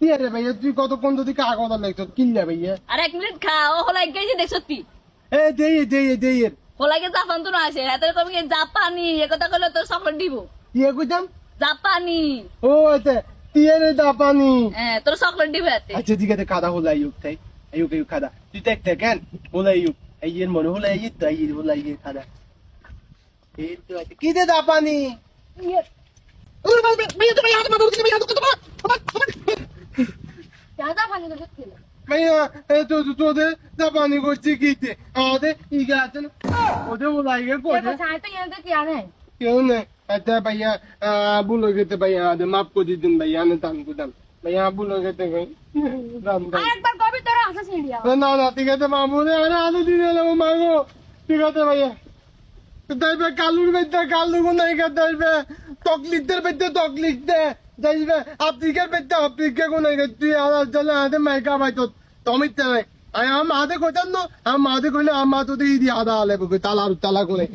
কি রে ভাইয়া তুই কতক্ষণ যদি কাগজ লাগছ কিনলে ভাইয়া আর 1 মিনিট খাও হলাই গেছে দেখছ তুই এ দেই হলাইকে জাপান তো না আছে হাতের কবি জাপানি এ কথা কইলে তোর চকলেট দিব ইয়ে কইতাম জাপানি ও আচ্ছা টিয়ারে দাপানি হ্যাঁ তোর চকলেট দিব হাতে আচ্ছা ঠিক আছে খাদা হলাই ইউক তাই আয়ুক খাদা তুই দেখ কেন হলাই ইউক এই এর মনে হলাই এই তাই হলাই খাদা এই তো আছে কি দে দাপানি জাপানি তো সত্যি ভাইয়া তোদের দাপানি করছি কি দে আমাদের ইগা আছে না ওদের হলাই গে করে সাইতে এনে কি আনে কেউ নেই আচ্ছা ভাইয়া ভুল হয়ে গেছে ভাইয়া মাফ করে দিন ভাইয়া আমি দাম গুদাম ভাইয়া ভুল হয়ে গেছে দাম দাম আরেকবার কবি তোর আসা সিঁড়িয়া না ঠিক আছে মামুনে আরে আলু দিয়ে এলাম মাগো ঠিক আছে ভাইয়া যাইবে কালুর বেদে কালু নাই যাইবে তকলিকদের বেদে তকলিক দে যাইবে আফ্রিকার বেদে আফ্রিকা কোনাই তুই আর চলে আদে মাইকা ভাই তো তমিতে নাই আমার মাদে কইতাম না আমার মাদে কইলে আমার তো দিয়ে আদা আলে তালা তালা করে